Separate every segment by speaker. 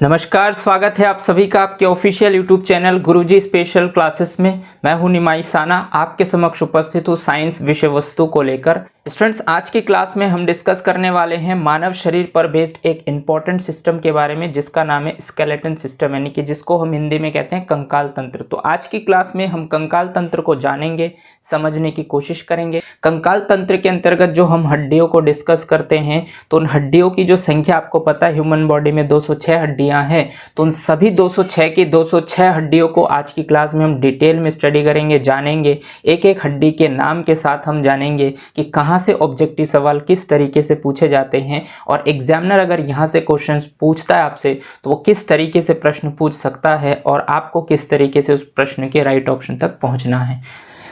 Speaker 1: नमस्कार, स्वागत है आप सभी का आपके ऑफिशियल यूट्यूब चैनल गुरुजी स्पेशल क्लासेस में। मैं हूं निमाई साना, आपके समक्ष उपस्थित हूं साइंस विषय वस्तु को लेकर। स्टूडेंट्स, आज की क्लास में हम डिस्कस करने वाले हैं मानव शरीर पर बेस्ड एक इम्पॉर्टेंट सिस्टम के बारे में, जिसका नाम है स्केलेटन सिस्टम, यानी कि जिसको हम हिंदी में कहते हैं कंकाल तंत्र। तो आज की क्लास में हम कंकाल तंत्र को जानेंगे, समझने की कोशिश करेंगे। कंकाल तंत्र के अंतर्गत जो हम हड्डियों को डिस्कस करते हैं, तो उन हड्डियों की जो संख्या आपको पता है, ह्यूमन बॉडी में 206 हड्डियां हैं। तो उन सभी 206 की 206 हड्डियों को आज की क्लास में हम डिटेल में स्टडी करेंगे, जानेंगे। एक एक हड्डी के नाम के साथ हम जानेंगे कि कहाँ से ऑब्जेक्टिव सवाल किस तरीके से पूछे जाते हैं, और एग्जामिनर अगर यहाँ से क्वेश्चंस पूछता है आपसे तो वो किस तरीके से प्रश्न पूछ सकता है, और आपको किस तरीके से उस प्रश्न के राइट ऑप्शन तक पहुँचना है।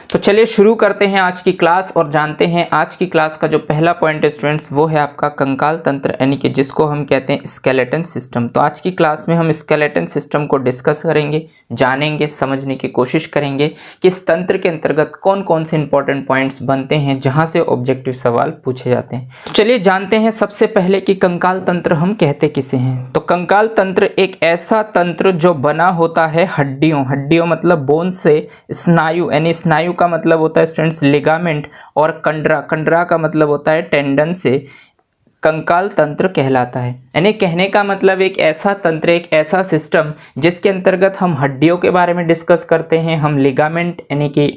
Speaker 1: तो चलिए शुरू करते हैं आज की क्लास और जानते हैं आज की क्लास का जो पहला पॉइंट है स्टूडेंट्स, वो है आपका कंकाल तंत्र, यानी कि जिसको हम कहते हैं स्केलेटन सिस्टम। तो आज की क्लास में हम स्केलेटन सिस्टम को डिस्कस करेंगे, जानेंगे, समझने की कोशिश करेंगे कि इस तंत्र के अंतर्गत कौन कौन से इंपॉर्टेंट पॉइंट्स बनते हैं जहां से ऑब्जेक्टिव सवाल पूछे जाते हैं। तो चलिए जानते हैं सबसे पहले कि कंकाल तंत्र हम कहते किसे हैं। तो कंकाल तंत्र एक ऐसा तंत्र जो बना होता है हड्डियों मतलब बोन से, स्नायु यानी स्नायु का मतलब होता है स्टूडेंट्स लिगामेंट, और कंडरा का मतलब होता है टेंडन से कंकाल तंत्र कहलाता है। यानी कहने का मतलब एक ऐसा तंत्र, एक ऐसा सिस्टम जिसके अंतर्गत हम हड्डियों के बारे में डिस्कस करते हैं, हम लिगामेंट यानी कि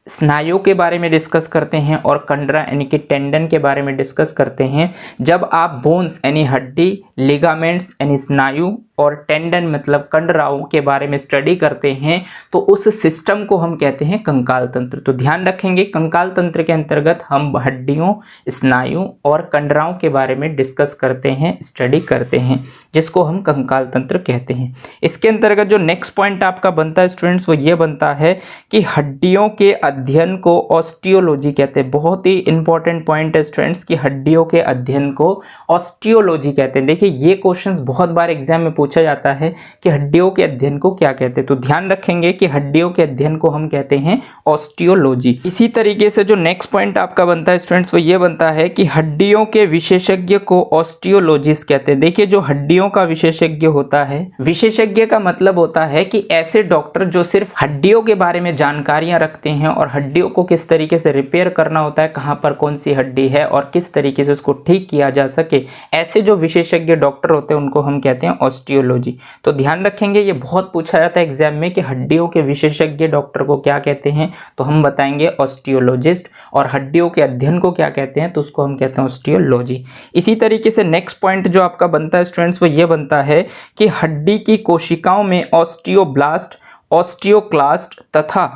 Speaker 1: स्नायु के बारे में डिस्कस करते हैं, और कंडरा यानी कि टेंडन के बारे में डिस्कस करते हैं। जब आप बोन्स यानी हड्डी, लिगामेंट्स यानी स्नायु, और टेंडन मतलब कंडराओं के बारे में स्टडी करते हैं, तो उस सिस्टम को हम कहते हैं कंकाल तंत्र। तो ध्यान रखेंगे, कंकाल तंत्र के अंतर्गत हम हड्डियों, स्नायु और कंडराओं के बारे में डिस्कस करते हैं, स्टडी करते हैं, जिसको हम कंकाल तंत्र कहते हैं। इसके अंतर्गत जो नेक्स्ट पॉइंट आपका बनता है स्टूडेंट्स, वो ये बनता है कि हड्डियों के अध्ययन को ऑस्टियोलॉजी कहते हैं। बहुत ही इंपॉर्टेंट पॉइंट है स्टूडेंट्स कि हड्डियों के अध्ययन को ऑस्टियोलॉजी कहते हैं। देखिए, ये क्वेश्चंस बहुत बार एग्जाम में पूछा जाता है कि हड्डियों के अध्ययन को क्या कहते हैं। तो ध्यान रखेंगे कि हड्डियों के अध्ययन को हम कहते हैं ऑस्टियोलॉजी। इसी तरीके से जो नेक्स्ट पॉइंट आपका बनता है स्टूडेंट्स, वो ये बनता है कि हड्डियों के विशेषज्ञ को ऑस्टियोलॉजिस्ट कहते हैं। देखिए, जो हड्डियों का विशेषज्ञ होता है, विशेषज्ञ का मतलब होता है कि ऐसे डॉक्टर जो सिर्फ हड्डियों के बारे में जानकारियां रखते हैं, और हड्डियों को किस तरीके से रिपेयर करना होता है, कहां पर कौन सी हड्डी है और किस तरीके से उसको ठीक किया जा सके, ऐसे जो विशेषज्ञ डॉक्टर होते हैं उनको हम कहते हैं ऑस्टियोलॉजी। तो ध्यान रखेंगे, ये बहुत पूछा जाता है एग्जाम में कि हड्डियों के विशेषज्ञ डॉक्टर को क्या कहते हैं, तो हम बताएंगे ऑस्टियोलॉजिस्ट, और हड्डियों के अध्ययन को क्या कहते हैं, तो उसको हम कहते हैं ऑस्टियोलॉजी। इसी तरीके से नेक्स्ट पॉइंट जो आपका बनता है स्टूडेंट्स, वो ये बनता है कि हड्डी की कोशिकाओं में ऑस्टियोब्लास्ट, ऑस्टियोक्लास्ट तथा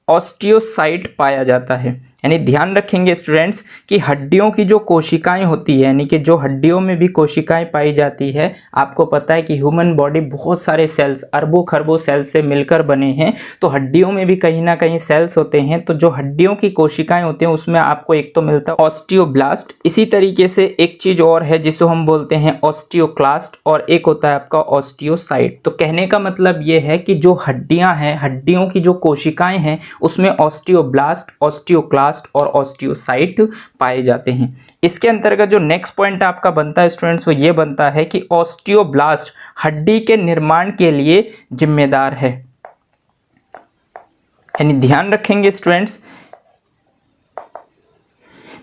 Speaker 1: ऑस्टियोसाइट पाया जाता है। यानी ध्यान रखेंगे स्टूडेंट्स कि हड्डियों की जो कोशिकाएं होती है, यानी कि जो हड्डियों में भी कोशिकाएं पाई जाती है, आपको पता है कि ह्यूमन बॉडी बहुत सारे सेल्स, अरबों खरबों सेल्स से मिलकर बने हैं। तो हड्डियों में भी कहीं ना कहीं सेल्स होते हैं। तो जो हड्डियों की कोशिकाएं होती हैं उसमें आपको एक तो मिलता है ऑस्टियोब्लास्ट, इसी तरीके से एक चीज और है जिसको हम बोलते हैं ऑस्टियोक्लास्ट, और एक होता है आपका ऑस्टियोसाइट। तो कहने का मतलब ये है कि जो हड्डियां हैं, हड्डियों की जो कोशिकाएं हैं, उसमें ऑस्टियोब्लास्ट, ऑस्टियोक्लास्ट और ऑस्टियोसाइट पाए जाते हैं। इसके अंतर्गत जो नेक्स्ट पॉइंट आपका बनता है स्टूडेंट्स, वो ये बनता है कि ऑस्टियोब्लास्ट हड्डी के निर्माण के लिए जिम्मेदार है। यानी ध्यान रखेंगे स्टूडेंट्स,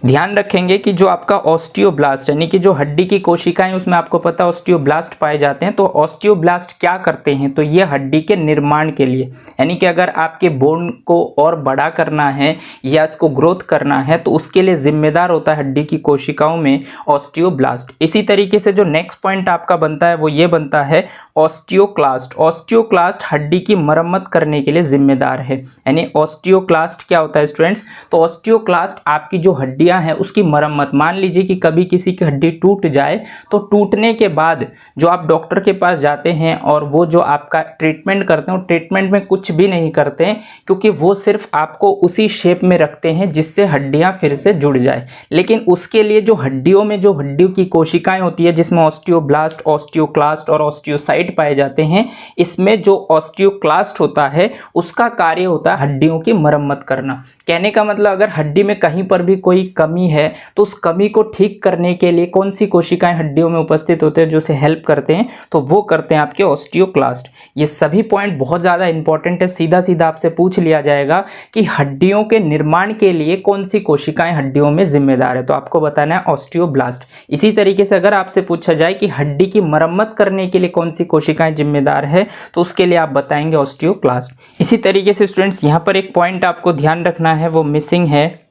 Speaker 1: ध्यान रखेंगे कि जो आपका ऑस्टियोब्लास्ट यानी कि जो हड्डी की कोशिकाएं, उसमें आपको पता है ऑस्टियोब्लास्ट पाए जाते हैं। तो ऑस्टियोब्लास्ट क्या करते हैं, तो ये हड्डी के निर्माण के लिए, यानी कि अगर आपके बोन को और बड़ा करना है या इसको ग्रोथ करना है, तो उसके लिए जिम्मेदार होता है हड्डी की कोशिकाओं में ऑस्टियोब्लास्ट। इसी तरीके से जो नेक्स्ट पॉइंट आपका बनता है वो ये बनता है ऑस्टियोक्लास्ट। ऑस्टियोक्लास्ट हड्डी की मरम्मत करने के लिए जिम्मेदार है। यानी ऑस्टियोक्लास्ट क्या होता है स्टूडेंट्स, तो ऑस्टियोक्लास्ट आपकी जो हड्डियां है उसकी मरम्मत। मान लीजिए कि कभी किसी की हड्डी टूट जाए, तो टूटने के बाद जो आप डॉक्टर के पास जाते हैं और वो जो आपका ट्रीटमेंट करते हैं, ट्रीटमेंट में कुछ भी नहीं करते हैं, क्योंकि वो सिर्फ आपको उसी शेप में रखते हैं जिससे हड्डियां फिर से जुड़ जाए। लेकिन उसके लिए जो हड्डियों में जो हड्डियों की कोशिकाएं होती है, जिसमें ऑस्टियोब्लास्ट, ऑस्टियोक्लास्ट और ऑस्टियोसाइट पाए जाते हैं, इसमें जो ऑस्टियोक्लास्ट होता है उसका कार्य होता है हड्डियों की मरम्मत करना। कहने का मतलब अगर हड्डी में कहीं पर भी कोई कमी है तो उस कमी को ठीक करने के लिए कौन सी कोशिकाएं हड्डियों में उपस्थित होते हैं जो उसे हेल्प करते हैं, तो वो करते हैं आपके ऑस्टियोक्लास्ट। ये सभी पॉइंट बहुत ज़्यादा इंपॉर्टेंट है। सीधा सीधा आपसे पूछ लिया जाएगा कि हड्डियों के निर्माण के लिए कौन सी कोशिकाएं हड्डियों में जिम्मेदार है, तो आपको बताना है ऑस्टियोब्लास्ट। इसी तरीके से अगर आपसे पूछा जाए कि हड्डी की मरम्मत करने के लिए कौन सी कोशिकाएं जिम्मेदार है, तो उसके लिए आप बताएंगे ऑस्टियोक्लास्ट। इसी तरीके से स्टूडेंट्स यहाँ पर एक पॉइंट आपको ध्यान रखना है, वो मिसिंग है,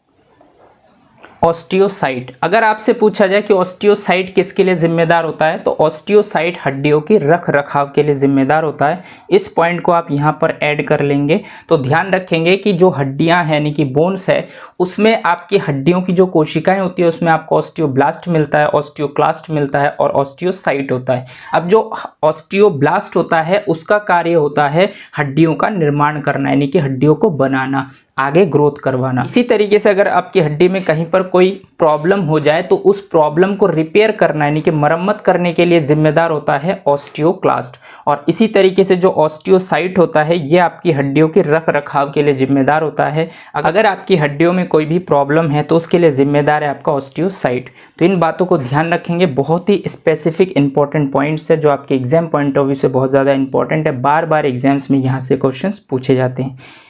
Speaker 1: ऑस्टियोसाइट। अगर आपसे पूछा जाए कि ऑस्टियोसाइट किसके लिए जिम्मेदार होता है, तो ऑस्टियोसाइट हड्डियों की रख रखाव के लिए जिम्मेदार होता है। इस पॉइंट को आप यहाँ पर ऐड कर लेंगे तो ध्यान रखेंगे कि जो हड्डियाँ हैं यानी कि बोन्स है, उसमें आपकी हड्डियों की जो कोशिकाएं होती है उसमें आपको ऑस्टियोब्लास्ट मिलता है, ऑस्टियोक्लास्ट मिलता है और ऑस्टियोसाइट होता है। अब जो ऑस्टियोब्लास्ट होता है उसका कार्य होता है हड्डियों का निर्माण करना, यानी कि हड्डियों को बनाना, आगे ग्रोथ करवाना। इसी तरीके से अगर आपकी हड्डी में कहीं पर कोई प्रॉब्लम हो जाए तो उस प्रॉब्लम को रिपेयर करना यानी कि मरम्मत करने के लिए जिम्मेदार होता है ऑस्टियोक्लास्ट। और इसी तरीके से जो ऑस्टियोसाइट होता है ये आपकी हड्डियों के रख रखाव के लिए जिम्मेदार होता है। अगर आपकी हड्डियों में कोई भी प्रॉब्लम है तो उसके लिए जिम्मेदार है आपका ऑस्टियोसाइट। तो इन बातों को ध्यान रखेंगे, बहुत ही स्पेसिफिक इंपॉर्टेंट पॉइंट्स है जो आपके एग्जाम पॉइंट ऑफ व्यू से बहुत ज़्यादा इंपॉर्टेंट है। बार बार एग्जाम्स में यहाँ से क्वेश्चन पूछे जाते हैं।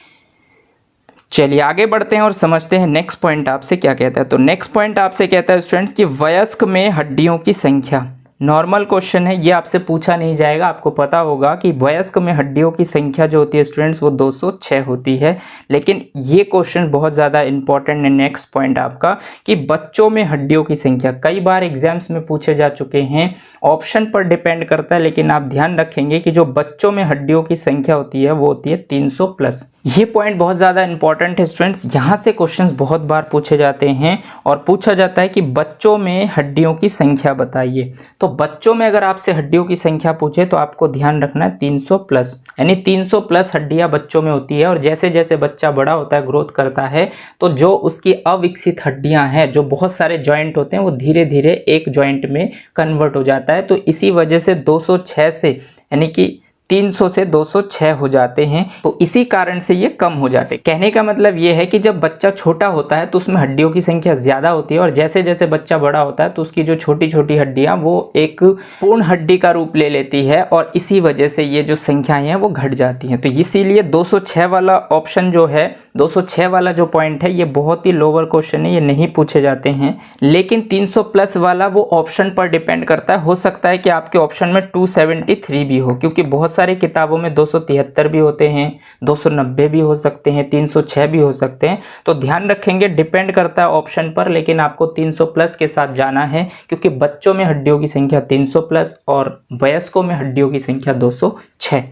Speaker 1: चलिए आगे बढ़ते हैं और समझते हैं नेक्स्ट पॉइंट आपसे क्या कहता है। तो नेक्स्ट पॉइंट आपसे कहता है स्टूडेंट्स कि वयस्क में हड्डियों की संख्या। नॉर्मल क्वेश्चन है, ये आपसे पूछा नहीं जाएगा। आपको पता होगा कि वयस्क में हड्डियों की संख्या जो होती है स्टूडेंट्स वो 206 होती है। लेकिन ये क्वेश्चन बहुत ज़्यादा इंपॉर्टेंट है। नेक्स्ट पॉइंट आपका कि बच्चों में हड्डियों की संख्या कई बार एग्जाम्स में पूछे जा चुके हैं। ऑप्शन पर डिपेंड करता है, लेकिन आप ध्यान रखेंगे कि जो बच्चों में हड्डियों की संख्या होती है वो होती है 300 प्लस। ये पॉइंट बहुत ज़्यादा इंपॉर्टेंट है स्टूडेंट्स, यहाँ से क्वेश्चंस बहुत बार पूछे जाते हैं और पूछा जाता है कि बच्चों में हड्डियों की संख्या बताइए। तो बच्चों में अगर आपसे हड्डियों की संख्या पूछे तो आपको ध्यान रखना है 300 प्लस, यानी 300 प्लस हड्डियाँ बच्चों में होती है। और जैसे जैसे बच्चा बड़ा होता है, ग्रोथ करता है, तो जो उसकी अविकसित हड्डियाँ हैं, जो बहुत सारे जॉइंट होते हैं, वो धीरे धीरे एक जॉइंट में कन्वर्ट हो जाता है। तो इसी वजह से 206 से यानी कि 300 से 206 हो जाते हैं। तो इसी कारण से ये कम हो जाते हैं। कहने का मतलब ये है कि जब बच्चा छोटा होता है तो उसमें हड्डियों की संख्या ज़्यादा होती है, और जैसे जैसे बच्चा बड़ा होता है तो उसकी जो छोटी छोटी हड्डियां वो एक पूर्ण हड्डी का रूप ले लेती है, और इसी वजह से ये जो संख्याएं हैं वो घट जाती हैं। तो इसीलिए 206 वाला ऑप्शन जो है, 206 वाला जो पॉइंट है, ये बहुत ही लोअर क्वेश्चन है, ये नहीं पूछे जाते हैं। लेकिन 300 प्लस वाला वो ऑप्शन पर डिपेंड करता है। हो सकता है कि आपके ऑप्शन में 273 भी हो, क्योंकि बहुत सारी किताबों में 273 भी होते हैं, 290 भी हो सकते हैं, 306 भी हो सकते हैं। तो ध्यान रखेंगे, डिपेंड करता है ऑप्शन पर, लेकिन आपको 300 प्लस के साथ जाना है, क्योंकि बच्चों में हड्डियों की संख्या 300 प्लस और वयस्कों में हड्डियों की संख्या 206।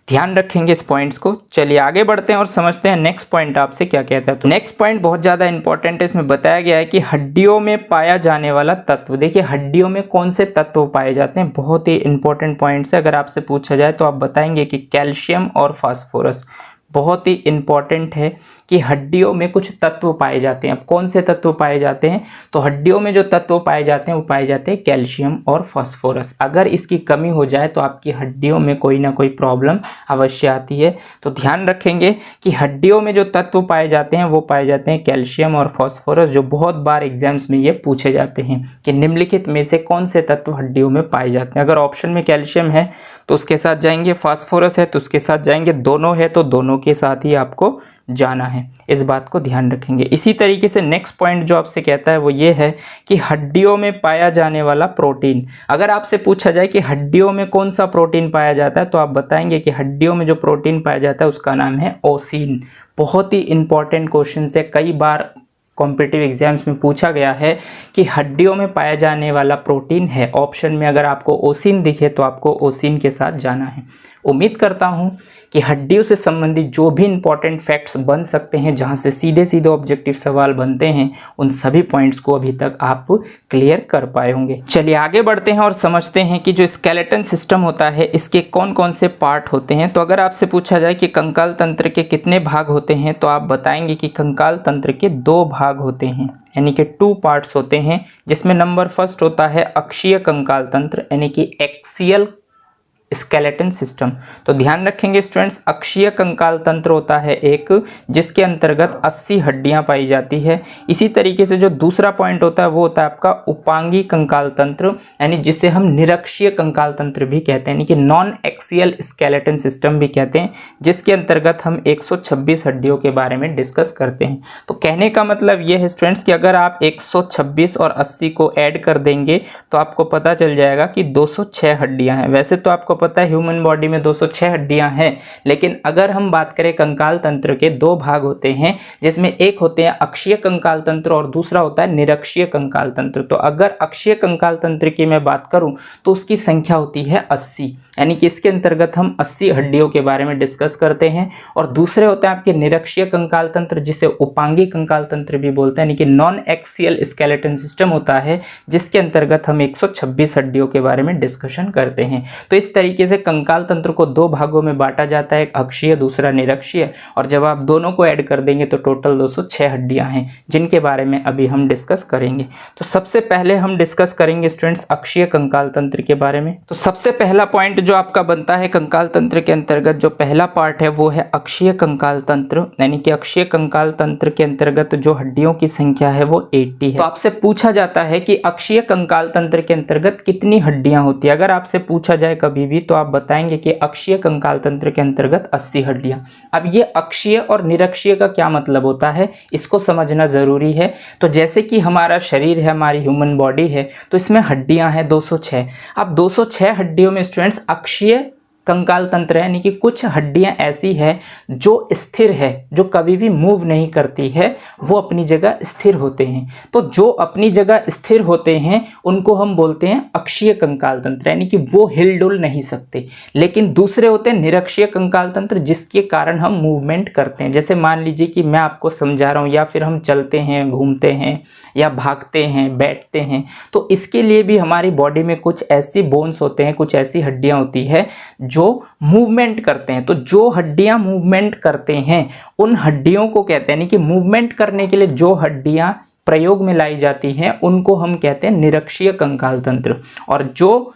Speaker 1: ध्यान रखेंगे इस पॉइंट्स को। चलिए आगे बढ़ते हैं और समझते हैं नेक्स्ट पॉइंट आपसे क्या कहता है। तो नेक्स्ट पॉइंट बहुत ज़्यादा इंपॉर्टेंट है। इसमें बताया गया है कि हड्डियों में पाया जाने वाला तत्व। देखिए हड्डियों में कौन से तत्व पाए जाते हैं, बहुत ही इंपॉर्टेंट पॉइंट्स है। अगर आपसे पूछा जाए तो आप बताएंगे कि कैल्शियम और फास्फोरस। बहुत ही इंपॉर्टेंट है कि हड्डियों में कुछ तत्व पाए जाते हैं। अब कौन से तत्व पाए जाते हैं, तो हड्डियों में जो तत्व पाए जाते हैं वो पाए जाते हैं कैल्शियम और फास्फोरस। अगर इसकी कमी हो जाए तो आपकी हड्डियों में कोई ना कोई प्रॉब्लम अवश्य आती है। तो ध्यान रखेंगे कि हड्डियों में जो तत्व पाए जाते हैं वो पाए जाते हैं कैल्शियम और फास्फोरस, जो बहुत बार एग्जाम्स में ये पूछे जाते हैं कि निम्नलिखित में से कौन से तत्व हड्डियों में पाए जाते हैं। अगर ऑप्शन में कैल्शियम है तो उसके साथ जाएंगे, फास्फोरस है तो उसके साथ जाएंगे, दोनों है तो दोनों के साथ ही आपको जाना है। इस बात को ध्यान रखेंगे। इसी तरीके से नेक्स्ट पॉइंट जो आपसे कहता है वो ये है कि हड्डियों में पाया जाने वाला प्रोटीन। अगर आपसे पूछा जाए कि हड्डियों में कौन सा प्रोटीन पाया जाता है तो आप बताएंगे कि हड्डियों में जो प्रोटीन पाया जाता है उसका नाम है ओसिन। बहुत ही इंपॉर्टेंट क्वेश्चन है, कई बार कॉम्पिटिटिव एग्जाम्स में पूछा गया है कि हड्डियों में पाया जाने वाला प्रोटीन है। ऑप्शन में अगर आपको ओसिन दिखे तो आपको ओसिन के साथ जाना है। उम्मीद करता हूँ कि हड्डियों से संबंधित जो भी इंपॉर्टेंट फैक्ट्स बन सकते हैं, जहां से सीधे सीधे ऑब्जेक्टिव सवाल बनते हैं, उन सभी पॉइंट्स को अभी तक आप क्लियर कर पाए होंगे। चलिए आगे बढ़ते हैं और समझते हैं कि जो स्केलेटन सिस्टम होता है इसके कौन कौन से पार्ट होते हैं। तो अगर आपसे पूछा जाए कि कंकाल तंत्र के कितने भाग होते हैं तो आप बताएंगे कि कंकाल तंत्र के 2 भाग होते हैं, यानी कि 2 पार्ट्स होते हैं, जिसमें नंबर फर्स्ट होता है अक्षीय कंकाल तंत्र, यानी कि एक्सियल स्केलेटन सिस्टम। तो ध्यान रखेंगे स्टूडेंट्स, अक्षीय कंकाल तंत्र होता है एक, जिसके अंतर्गत 80 हड्डियां पाई जाती है। इसी तरीके से जो दूसरा पॉइंट होता है वो होता है आपका उपांगी कंकाल तंत्र, यानी जिसे हम निरक्षीय कंकाल तंत्र भी कहते हैं, यानी कि नॉन एक्सियल स्केलेटन सिस्टम भी कहते हैं, जिसके अंतर्गत हम 126 हड्डियों के बारे में डिस्कस करते हैं। तो कहने का मतलब ये है स्टूडेंट्स कि अगर आप 126 और 80 को ऐड कर देंगे तो आपको पता चल जाएगा कि 206 हड्डियां हैं। वैसे तो आपको पता है ह्यूमन बॉडी में 206 हड्डियां हैं, लेकिन अगर हम बात करें कंकाल तंत्र के दो भाग होते हैं, जिसमें एक होते हैं अक्षीय कंकाल तंत्र और दूसरा होता है निरक्षीय कंकाल तंत्र। तो अगर अक्षीय कंकाल तंत्र की मैं बात करूं तो उसकी संख्या होती है 80, यानी कि इसके अंतर्गत हम 80 हड्डियों के बारे में डिस्कस करते हैं। और दूसरे होते हैं आपके निरक्षीय कंकाल तंत्र, जिसे उपांगी कंकाल तंत्र भी बोलते हैं, यानी कि नॉन एक्सियल स्केलेटन सिस्टम होता है, जिसके अंतर्गत हम 126 हड्डियों के बारे में डिस्कशन करते हैं। तो इस तरीके से कंकाल तंत्र को दो भागों में बांटा जाता है, एक अक्षीय दूसरा निरक्षीय, और जब आप दोनों को ऐड कर देंगे तो टोटल 206 हड्डियां हैं, जिनके बारे में अभी हम डिस्कस करेंगे। तो सबसे पहले हम डिस्कस करेंगे स्टूडेंट्स अक्षीय कंकाल तंत्र के बारे में। तो सबसे पहला पॉइंट जो आपका बनता है कंकाल तंत्र के अंतर्गत, जो पहला पार्ट है वो है अक्षीय कंकाल तंत्र, यानी कि अक्षीय कंकाल तंत्र के अंतर्गत जो हड्डियों की संख्या है वो 80 है। तो आपसे पूछा जाता है कि अक्षीय कंकाल तंत्र के अंतर्गत कितनी हड्डियां होती है। अगर आपसे पूछा जाए कभी भी तो आप बताएंगे कि अक्षीय कंकाल तंत्र के अंतर्गत 80 हड्डियां। अब ये अक्षीय और निरक्षीय का क्या मतलब होता है, इसको समझना जरूरी है। तो जैसे कि हमारा शरीर है, हमारी ह्यूमन बॉडी है, तो इसमें हड्डियां हैं 206। अब 206 हड्डियों में स्टूडेंट्स अक्षीय कंकाल तंत्र है, यानी कि कुछ हड्डियां ऐसी है जो स्थिर है, जो कभी भी मूव नहीं करती है, वो अपनी जगह स्थिर होते हैं। तो जो अपनी जगह स्थिर होते हैं उनको हम बोलते हैं अक्षीय कंकाल तंत्र, यानी कि वो हिल डुल नहीं सकते। लेकिन दूसरे होते हैं निरक्षीय कंकाल तंत्र, जिसके कारण हम मूवमेंट करते हैं। जैसे मान लीजिए कि मैं आपको समझा रहा हूँ, या फिर हम चलते हैं, घूमते हैं, या भागते हैं, बैठते हैं, तो इसके लिए भी हमारी बॉडी में कुछ ऐसी बोन्स होते हैं, कुछ ऐसी हड्डियां होती है जो मूवमेंट करते हैं। तो जो हड्डियां मूवमेंट करते हैं उन हड्डियों को कहते हैं, यानी कि मूवमेंट करने के लिए जो हड्डियां प्रयोग में लाई जाती हैं उनको हम कहते हैं निरक्षीय कंकाल तंत्र। और जो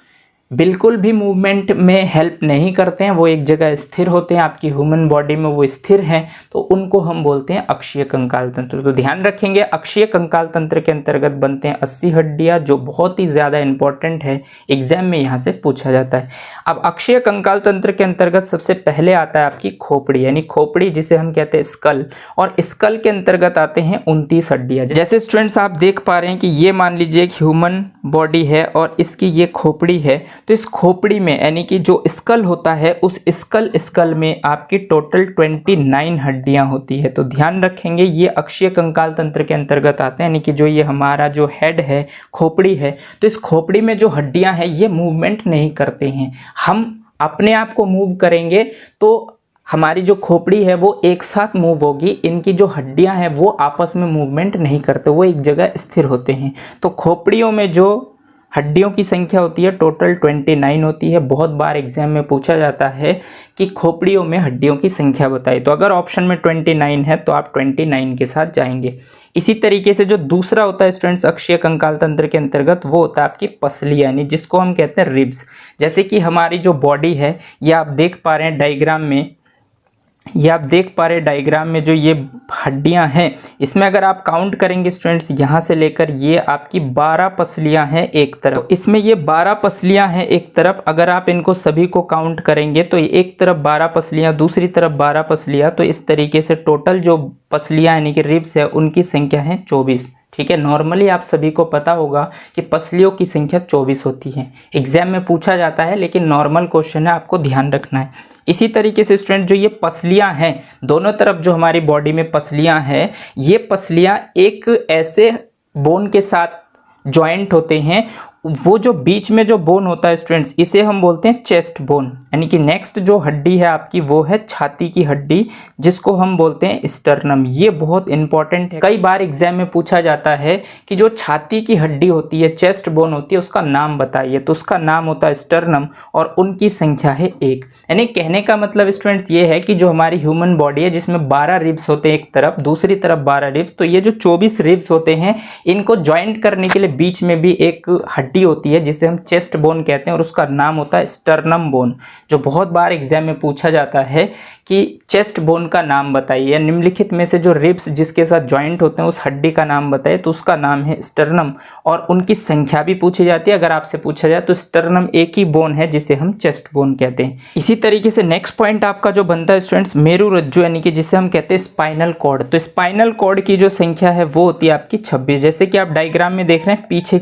Speaker 1: बिल्कुल भी मूवमेंट में हेल्प नहीं करते हैं, वो एक जगह स्थिर होते हैं, आपकी ह्यूमन बॉडी में वो स्थिर हैं, तो उनको हम बोलते हैं अक्षीय कंकाल तंत्र। तो ध्यान रखेंगे अक्षीय कंकाल तंत्र के अंतर्गत बनते हैं 80 हड्डियां, जो बहुत ही ज़्यादा इंपॉर्टेंट है, एग्जाम में यहाँ से पूछा जाता है। अब अक्षीय कंकाल तंत्र के अंतर्गत सबसे पहले आता है आपकी खोपड़ी, यानी खोपड़ी जिसे हम कहते हैं स्कल, और स्कल के अंतर्गत आते हैं 29 हड्डियाँ। जैसे स्टूडेंट्स आप देख पा रहे हैं कि ये मान लीजिए एक ह्यूमन बॉडी है और इसकी ये खोपड़ी है। तो इस खोपड़ी में, यानी कि जो स्कल होता है, उस स्कल में आपकी टोटल 29 हड्डियां होती है। तो ध्यान रखेंगे ये अक्षीय कंकाल तंत्र के अंतर्गत आते हैं, यानी कि जो ये हमारा जो हेड है, खोपड़ी है, तो इस खोपड़ी में जो हड्डियां हैं ये मूवमेंट नहीं करते हैं। हम अपने आप को मूव करेंगे तो हमारी जो खोपड़ी है वो एक साथ मूव होगी, इनकी जो हड्डियां हैं वो आपस में मूवमेंट नहीं करते, वो एक जगह स्थिर होते हैं। तो खोपड़ियों में जो हड्डियों की संख्या होती है टोटल 29 होती है। बहुत बार एग्जाम में पूछा जाता है कि खोपड़ियों में हड्डियों की संख्या बताइए, तो अगर ऑप्शन में 29 है तो आप 29 के साथ जाएंगे। इसी तरीके से जो दूसरा होता है स्टूडेंट्स अक्षीय कंकाल तंत्र के अंतर्गत, वो होता है आपकी पसली, यानी जिसको हम कहते हैं रिब्स। जैसे कि हमारी जो बॉडी है, ये आप देख पा रहे हैं डायग्राम में, डायग्राम में जो ये हड्डियां हैं, इसमें अगर आप काउंट करेंगे स्टूडेंट्स, यहाँ से लेकर ये आपकी 12 पसलियां हैं एक तरफ। तो इसमें ये 12 पसलियां हैं एक तरफ, अगर आप इनको सभी को काउंट करेंगे तो एक तरफ 12 पसलियां, दूसरी तरफ 12 पसलियां, तो इस तरीके से टोटल जो पसलियां यानी कि रिब्स है उनकी संख्या है 24। ठीक है, नॉर्मली आप सभी को पता होगा कि पसलियों की संख्या 24 होती है, एग्जाम में पूछा जाता है, लेकिन नॉर्मल क्वेश्चन है, आपको ध्यान रखना है। इसी तरीके से स्टूडेंट जो ये पसलियां हैं, दोनों तरफ जो हमारी बॉडी में पसलियां हैं, ये पसलियां एक ऐसे बोन के साथ जॉइंट होते हैं, वो जो बीच में जो बोन होता है स्टूडेंट्स, इसे हम बोलते हैं चेस्ट बोन। यानी कि नेक्स्ट जो हड्डी है आपकी वो है छाती की हड्डी, जिसको हम बोलते हैं स्टर्नम। ये बहुत इंपॉर्टेंट है, कई बार एग्जाम में पूछा जाता है कि जो छाती की हड्डी होती है, चेस्ट बोन होती है, उसका नाम बताइए, तो उसका नाम होता है स्टर्नम, और उनकी संख्या है 1। यानी कहने का मतलब स्टूडेंट्स ये है कि जो हमारी ह्यूमन बॉडी है, जिसमें 12 रिब्स होते हैं एक तरफ, दूसरी तरफ 12 रिब्स, तो ये जो 24 रिब्स होते हैं, इनको ज्वाइंट करने के लिए बीच में भी एक हड्डी हड्डी होती है जिसे हम चेस्ट बोन कहते हैं और उसका नाम होता है स्टर्नम बोन, जो बहुत बार एग्जाम में पूछा जाता है कि चेस्ट बोन का नाम बताइए, निम्नलिखित में से जो रिब्स जिसके साथ जॉइंट होते हैं उस हड्डी का नाम बताइए, तो उसका नाम है स्टर्नम और उनकी संख्या भी पूछी जाती है। अगर आपसे पूछा जाए तो स्टर्नम एक ही बोन है जिसे हम चेस्ट बोन कहते हैं। इसी तरीके से नेक्स्ट पॉइंट आपका जो बनता है स्टूडेंट्स मेरुरज्जु, यानी कि जिसे हम कहते हैं स्पाइनल कॉर्ड। तो स्पाइनल कॉर्ड की जो संख्या है वो होती है आपकी 26। जैसे कि आप डायग्राम में देख रहे हैं पीछे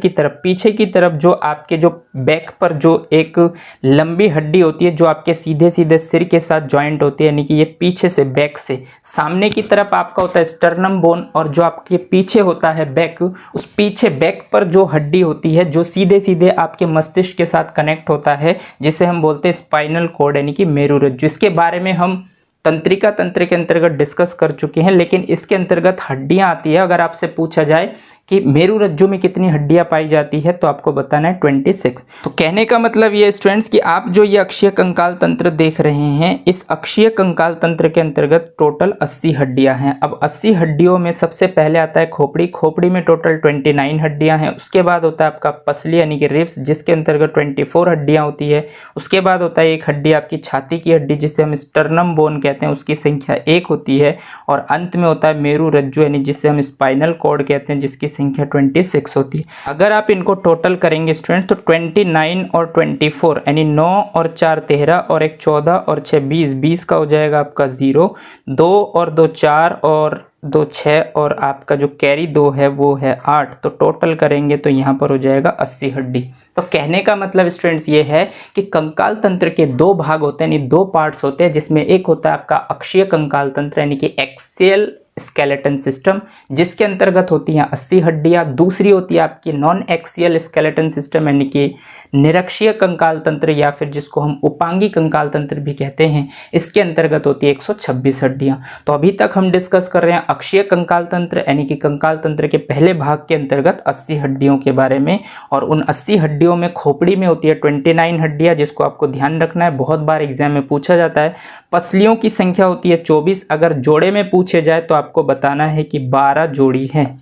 Speaker 1: की तरफ जो आपके जो बैक पर जो एक लंबी हड्डी होती है जो आपके सीधे सीधे सिर के साथ ज्वाइंट होती है, यानी कि ये पीछे से बैक से सामने की तरफ आपका होता है स्टर्नम बोन और जो आपके पीछे होता है बैक, उस पीछे बैक पर जो हड्डी होती है जो सीधे सीधे आपके मस्तिष्क के साथ कनेक्ट होता है जिसे हम बोलते हैं स्पाइनल कॉर्ड यानी कि मेरुरज्जु। इसके बारे में हम तंत्रिका तंत्र के अंतर्गत डिस्कस कर चुके हैं, लेकिन इसके अंतर्गत हड्डियां आती है। अगर आपसे पूछा जाए कि मेरुरज्जु में कितनी हड्डियां पाई जाती है तो आपको बताना है 26। तो कहने का मतलब ये स्टूडेंट्स कि आप जो ये अक्षीय कंकाल तंत्र देख रहे हैं, इस अक्षीय कंकाल तंत्र के अंतर्गत टोटल 80 हड्डियां हैं। अब 80 हड्डियों में सबसे पहले आता है खोपड़ी। खोपड़ी में टोटल 29 हड्डियां हैं। उसके बाद होता है आपका पसली यानी कि रिब्स जिसके अंतर्गत 24 हड्डियां होती है। उसके बाद होता है एक हड्डी आपकी छाती की हड्डी जिसे हम स्टर्नम बोन कहते हैं, उसकी संख्या 1 होती है। और अंत में होता है मेरुरज्जु यानी जिसे हम स्पाइनल कॉर्ड कहते हैं जिसकी संख्या 26 होती है। अगर आप इनको टोटल करेंगे स्टूडेंट तो 29 और 24 यानी 9 और 4 13 और 1 14 और 6 20, 20 का हो जाएगा आपका 0, 2 और 2 4 और 2 6 और आपका जो कैरी 2 है वो है 8। तो टोटल करेंगे तो यहाँ पर हो जाएगा 80 हड्डी। तो कहने का मतलब स्टूडेंट्स ये है कि कंकाल तंत्र के 2 भाग होते हैं, यानी 2 पार्ट्स होते हैं, जिसमें एक होता है आपका अक्षीय कंकाल तंत्र यानी कि एक्सियल स्केलेटन सिस्टम जिसके अंतर्गत होती हैं 80 हड्डियां। दूसरी होती है आपकी नॉन एक्सियल स्केलेटन सिस्टम यानी कि निरक्षीय कंकाल तंत्र या फिर जिसको हम उपांगी कंकाल तंत्र भी कहते हैं, इसके अंतर्गत होती है 126 हड्डियां। तो अभी तक हम डिस्कस कर रहे हैं अक्षीय कंकाल तंत्र यानी कि कंकाल तंत्र के पहले भाग के अंतर्गत 80 हड्डियों के बारे में। और उन 80 हड्डियों में खोपड़ी में होती है 29 हड्डियां जिसको आपको ध्यान रखना है, बहुत बार एग्जाम में पूछा जाता है। पसलियों की संख्या होती है 24। अगर जोड़े में पूछे जाए तो आपको बताना है कि 12 जोड़ी हैं।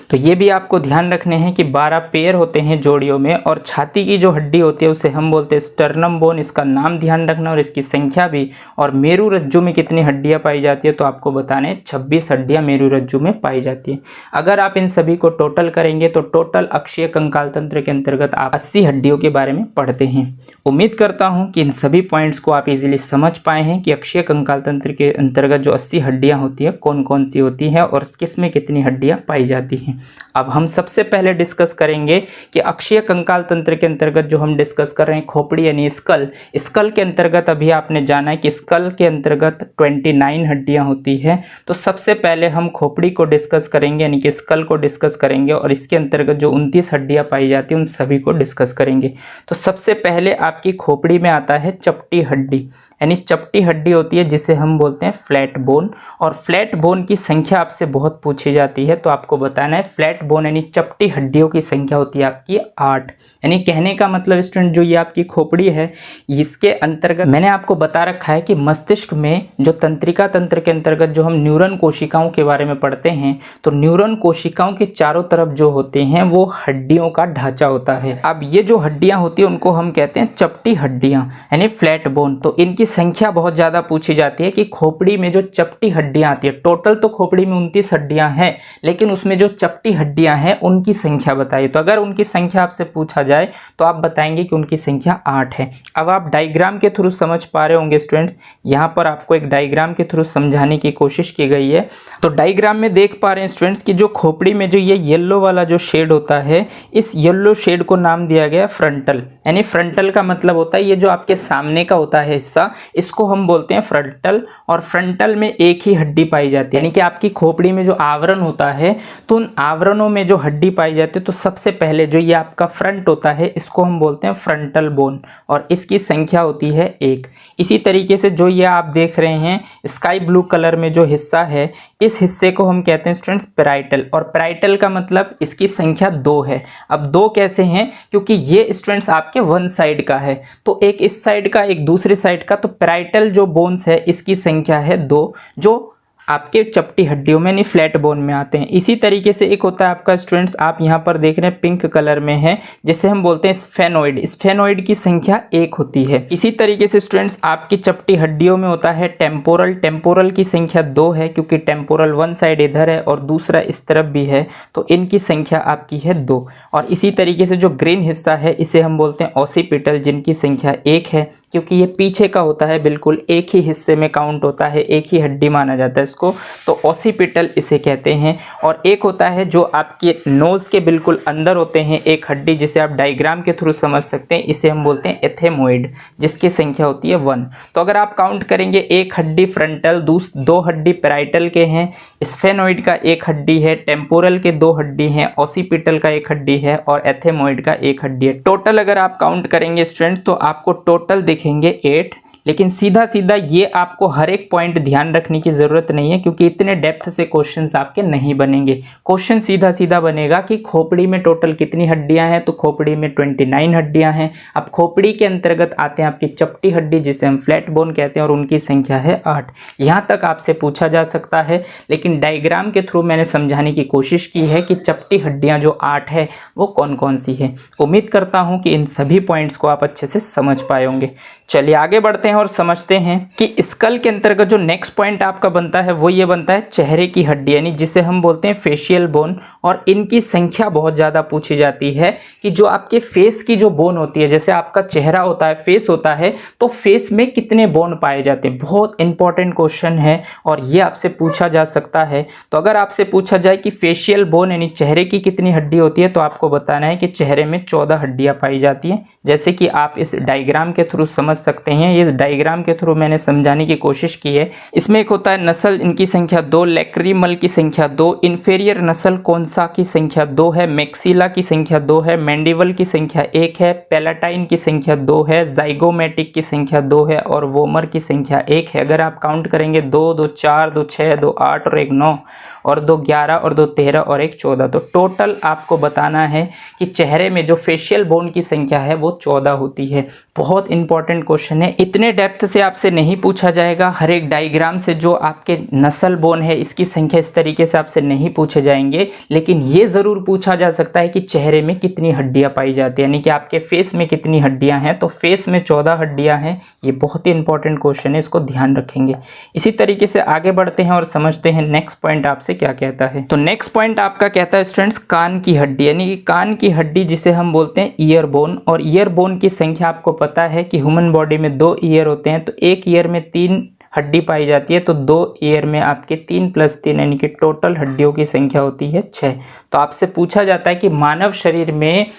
Speaker 1: तो ये भी आपको ध्यान रखने हैं कि 12 पेयर होते हैं जोड़ियों में। और छाती की जो हड्डी होती है उसे हम बोलते हैं स्टर्नम बोन, इसका नाम ध्यान रखना और इसकी संख्या भी। और मेरुरज्जु में कितनी हड्डियां पाई जाती है तो आपको बताने 26 हड्डियां मेरुरज्जु में पाई जाती है। अगर आप इन सभी को टोटल करेंगे तो टोटल अक्षीय कंकाल तंत्र के अंतर्गत आप 80 हड्डियों के बारे में पढ़ते हैं। उम्मीद करता हूं कि इन सभी पॉइंट्स को आप इजीली समझ पाए हैं कि अक्षीय कंकाल तंत्र के अंतर्गत जो 80 हड्डियां होती है कौन कौन सी होती है और किसमें कितनी हड्डियां पाई जाती हैं। अब हम सबसे पहले डिस्कस करेंगे कि अक्षीय कंकाल तंत्र के अंतर्गत जो हम डिस्कस कर रहे हैं खोपड़ी यानी स्कल। स्कल के अंतर्गत अभी आपने जाना है कि स्कल के अंतर्गत 29 हड्डियां होती है। तो सबसे पहले हम खोपड़ी को डिस्कस करेंगे यानी कि स्कल को डिस्कस करेंगे और इसके अंतर्गत जो 29 हड्डियां पाई जाती हैं उन सभी को डिस्कस करेंगे। तो सबसे पहले आपकी खोपड़ी में आता है चपटी हड्डी, यानी चपटी हड्डी होती है जिसे हम बोलते हैं फ्लैट बोन। और फ्लैट बोन की संख्या आपसे बहुत पूछी जाती है, तो आपको बताना है फ्लैट बोन यानी चपटी हड्डियों की संख्या होती है आपकी 8। यानी कहने का मतलब स्टूडेंट जो ये आपकी खोपड़ी है इसके अंतर्गत मैंने आपको बता रखा है कि मस्तिष्क में जो तंत्रिका तंत्र के अंतर्गत जो हम न्यूरॉन कोशिकाओं के बारे में पढ़ते हैं, तो न्यूरॉन कोशिकाओं के चारों तरफ जो होते हैं वो हड्डियों का ढांचा होता है। अब ये जो हड्डियां होती है उनको हम कहते हैं चपटी हड्डियां यानी फ्लैट बोन। तो इनकी संख्या बहुत ज़्यादा पूछी जाती है कि खोपड़ी में जो चपटी हड्डियां आती है, टोटल तो खोपड़ी में 29 हड्डियां हैं, लेकिन उसमें जो चपटी हड्डियां हैं उनकी संख्या बताइए। तो अगर उनकी संख्या आपसे पूछा जाए तो आप बताएंगे कि उनकी संख्या 8 है। अब आप डायग्राम के थ्रू समझ पा रहे होंगे स्टूडेंट्स, यहाँ पर आपको एक डायग्राम के थ्रू समझाने की कोशिश की गई है। तो डायग्राम में देख पा रहे हैं स्टूडेंट्स कि जो खोपड़ी में जो ये येलो वाला जो शेड होता है, इस येलो शेड को नाम दिया गया फ्रंटल। यानी फ्रंटल का मतलब होता है ये जो आपके सामने का होता है हिस्सा, इसको हम बोलते हैं फ्रंटल। और फ्रंटल में एक ही हड्डी पाई जाती है, यानी कि आपकी खोपड़ी में जो आवरण होता है तो उन आवरणों में जो हड्डी पाई जाती है तो सबसे पहले जो ये आपका फ्रंट होता है इसको हम बोलते हैं फ्रंटल बोन और इसकी संख्या होती है 1। इसी तरीके से जो ये आप देख रहे हैं स्काई ब्लू कलर में जो हिस्सा है, इस हिस्से को हम कहते हैं स्टूडेंट्स पैराइटल। और पैराइटल का मतलब इसकी संख्या 2 है। अब 2 कैसे हैं, क्योंकि ये स्टूडेंट्स आपके वन साइड का है, तो एक इस साइड का एक दूसरे साइड का, तो पैराइटल जो बोन्स है इसकी संख्या है 2, जो आपके चपटी हड्डियों में यानी फ्लैट बोन में आते हैं। इसी तरीके से एक होता है आपका स्टूडेंट्स, आप यहाँ पर देख रहे हैं पिंक कलर में है, जिसे हम बोलते हैं स्फेनोइड। स्फेनोइड की संख्या 1 होती है। इसी तरीके से स्टूडेंट्स आपकी चपटी हड्डियों में होता है टेम्पोरल। टेम्पोरल की संख्या 2 है, क्योंकि टेम्पोरल वन साइड इधर है और दूसरा इस तरफ भी है, तो इनकी संख्या आपकी है 2। और इसी तरीके से जो ग्रीन हिस्सा है इसे हम बोलते हैं ऑसिपिटल, जिनकी संख्या 1 है, क्योंकि ये पीछे का होता है, बिल्कुल एक ही हिस्से में काउंट होता है, एक ही हड्डी माना जाता है इसको, तो ऑसिपिटल इसे कहते हैं। और एक होता है जो आपके नोज़ के बिल्कुल अंदर होते हैं, एक हड्डी जिसे आप डायग्राम के थ्रू समझ सकते हैं, इसे हम बोलते हैं एथेमोइड, जिसकी संख्या होती है 1। तो अगर आप काउंट करेंगे, एक हड्डी फ्रंटल, 2 हड्डी पैराइटल के हैं, स्फेनोइड का 1 हड्डी है, टेम्पोरल के 2 हड्डी हैं, ऑसिपिटल का 1 हड्डी है और एथेमोइड का 1 हड्डी है। टोटल अगर आप काउंट करेंगे स्टूडेंट तो आपको टोटल दिखेंगे 8। लेकिन सीधा सीधा ये आपको हर एक पॉइंट ध्यान रखने की ज़रूरत नहीं है, क्योंकि इतने डेप्थ से क्वेश्चंस आपके नहीं बनेंगे। क्वेश्चन सीधा सीधा बनेगा कि खोपड़ी में टोटल कितनी हड्डियां हैं, तो खोपड़ी में 29 हड्डियां हैं। अब खोपड़ी के अंतर्गत आते हैं आपकी चपटी हड्डी, जिसे हम फ्लैट बोन कहते हैं, और उनकी संख्या है 8। यहाँ तक आपसे पूछा जा सकता है, लेकिन डायग्राम के थ्रू मैंने समझाने की कोशिश की है कि चपटी हड्डियाँ जो 8 है वो कौन कौन सी है। उम्मीद करता हूँ कि इन सभी पॉइंट्स को आप अच्छे से समझ पाए होंगे। चलिए आगे बढ़ते हैं और समझते हैं कि स्कल के अंतर्गत जो नेक्स्ट पॉइंट आपका बनता है वो ये बनता है चेहरे की हड्डी, यानी जिसे हम बोलते हैं फेशियल बोन। और इनकी संख्या बहुत ज़्यादा पूछी जाती है कि जो आपके फेस की जो बोन होती है, जैसे आपका चेहरा होता है, फेस होता है, तो फेस में कितने बोन पाए जाते हैं। बहुत इंपॉर्टेंट क्वेश्चन है और ये आपसे पूछा जा सकता है। तो अगर आपसे पूछा जाए कि फेशियल बोन यानी चेहरे की कितनी हड्डी होती है, तो आपको बताना है कि चेहरे में 14 हड्डियाँ पाई जाती हैं, जैसे कि आप इस डायग्राम के थ्रू समझ सकते हैं। ये डायग्राम के थ्रू मैंने समझाने की कोशिश की है। इसमें एक होता है नसल, इनकी संख्या 2, लैक्रीमल की संख्या 2, इन्फेरियर नसल कौनसा की संख्या 2 है, मैक्सिला की संख्या 2 है, मैंडिबल की संख्या 1 है, पैलाटाइन की संख्या 2 है, जाइगोमेटिक की संख्या 2 है और वोमर की संख्या 1 है। अगर आप काउंट करेंगे 2, 2, 4, 2, 6, 2, 8 और 1, 9 और 2, 11 और 2, 13 और 1, 14, तो टोटल आपको बताना है कि चेहरे में जो फेशियल बोन की संख्या है वो 14 होती है। बहुत इंपॉर्टेंट क्वेश्चन है, इतने डेप्थ से आपसे नहीं पूछा जाएगा। हर एक डायग्राम से जो आपके नसल बोन है इसकी संख्या इस तरीके से आपसे नहीं पूछे जाएंगे, लेकिन ये ज़रूर पूछा जा सकता है कि चेहरे में कितनी हड्डियाँ पाई जाती है, यानी कि आपके फेस में कितनी हड्डियाँ हैं। तो फेस में 14 हड्डियाँ हैं। ये बहुत ही इंपॉर्टेंट क्वेश्चन है, इसको ध्यान रखेंगे। इसी तरीके से आगे बढ़ते हैं और समझते हैं नेक्स्ट पॉइंट आपसे क्या कहता है। तो नेक्स्ट पॉइंट आपका कहता है स्टूडेंट्स कान की हड्डी, यानी कि कान की हड्डी जिसे हम बोलते हैं ईयर बोन। और ईयर बोन की संख्या आपको पता है कि ह्यूमन बॉडी में 2 ईयर होते हैं, तो एक ईयर में 3 हड्डी पाई जाती है, तो 2 ईयर में आपके 3 + 3 यानी कि टोटल हड्डियों की संख्या होती है 6। तो आपसे पूछा जाता है कि मानव शरीर में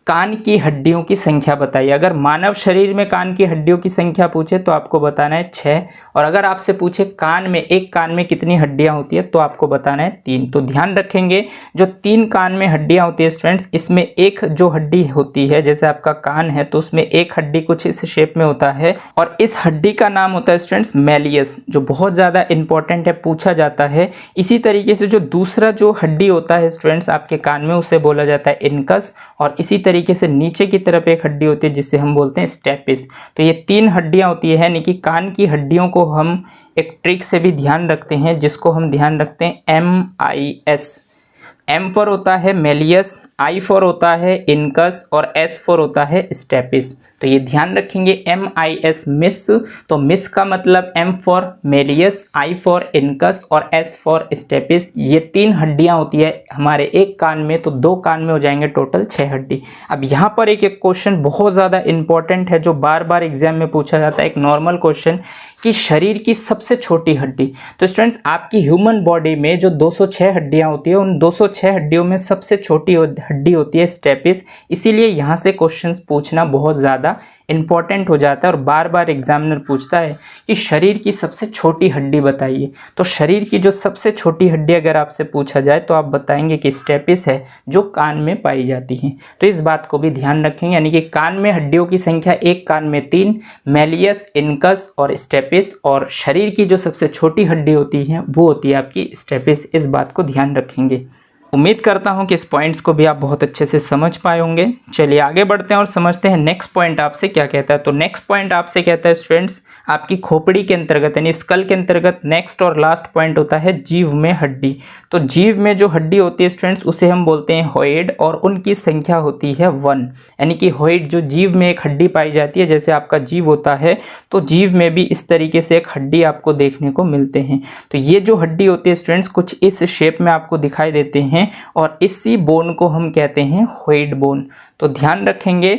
Speaker 1: कान की हड्डियों की संख्या बताइए। अगर मानव शरीर में कान की हड्डियों की संख्या पूछे तो आपको बताना है 6, और अगर आपसे पूछे कान में, एक कान में कितनी हड्डियां होती है, तो आपको बताना है 3। तो ध्यान रखेंगे जो 3 कान में हड्डियां होती है स्टूडेंट्स, इसमें एक जो हड्डी होती है, जैसे आपका कान है तो उसमें एक हड्डी कुछ इस शेप में होता है और इस हड्डी का नाम होता है स्टूडेंट्स मैलियस, जो बहुत ज़्यादा इंपॉर्टेंट है, पूछा जाता है। इसी तरीके से जो दूसरा जो हड्डी होता है स्टूडेंट्स आपके कान में, उसे बोला जाता है इनकस। और इसी तरीके से नीचे की तरफ एक हड्डी होती है जिसे हम बोलते हैं स्टेपिस। तो ये 3 हड्डियां होती है, यानी कि कान की हड्डियों को हम एक ट्रिक से भी ध्यान रखते हैं, जिसको हम ध्यान रखते हैं MIS। M फॉर होता है मेलियस, I फॉर होता है इनकस और S फॉर होता है स्टेपिस। तो ये ध्यान रखेंगे MIS मिस, तो मिस का मतलब M for Méliès, I for incus और S फॉर स्टेपिस। ये 3 हड्डियां होती है हमारे एक कान में, तो 2 कान में हो जाएंगे टोटल 6 हड्डी। अब यहाँ पर एक क्वेश्चन बहुत ज़्यादा इंपॉर्टेंट है जो बार बार एग्जाम में पूछा जाता है, एक नॉर्मल क्वेश्चन कि शरीर की सबसे छोटी हड्डी। तो स्टूडेंट्स आपकी ह्यूमन बॉडी में जो 206 हड्डियां होती है, उन 206 हड्डियों में सबसे छोटी हड्डी होती है स्टेपिस। इसीलिए यहाँ से क्वेश्चंस पूछना बहुत ज़्यादा इंपॉर्टेंट हो जाता है और बार बार एग्जामिनर पूछता है कि शरीर की सबसे छोटी हड्डी बताइए। तो शरीर की जो सबसे छोटी हड्डी अगर आपसे पूछा जाए तो आप बताएंगे कि स्टेपिस है, जो कान में पाई जाती है। तो इस बात को भी ध्यान रखेंगे, यानी कि कान में हड्डियों की संख्या एक कान में 3, मैलियस, इनकस और स्टेपिस, और शरीर की जो सबसे छोटी हड्डी होती है वो होती है आपकी स्टेपिस। इस बात को ध्यान रखेंगे। उम्मीद करता हूं कि इस पॉइंट्स को भी आप बहुत अच्छे से समझ पाए होंगे। चलिए आगे बढ़ते हैं और समझते हैं नेक्स्ट पॉइंट आपसे क्या कहता है। तो नेक्स्ट पॉइंट आपसे कहता है स्टूडेंट्स, आपकी खोपड़ी के अंतर्गत यानी स्कल के अंतर्गत नेक्स्ट और लास्ट पॉइंट होता है जीव में हड्डी। तो जीव में जो हड्डी होती है स्टूडेंट्स उसे हम बोलते हैं होइड और उनकी संख्या होती है 1। यानी कि होइड जो जीव में एक हड्डी पाई जाती है, जैसे आपका जीव होता है तो जीव में भी इस तरीके से एक हड्डी आपको देखने को मिलते हैं। तो ये जो हड्डी होती है स्टूडेंट्स कुछ इस शेप में आपको दिखाई देते हैं और इसी बोन को हम कहते हैं होइड बोन। तो ध्यान रखेंगे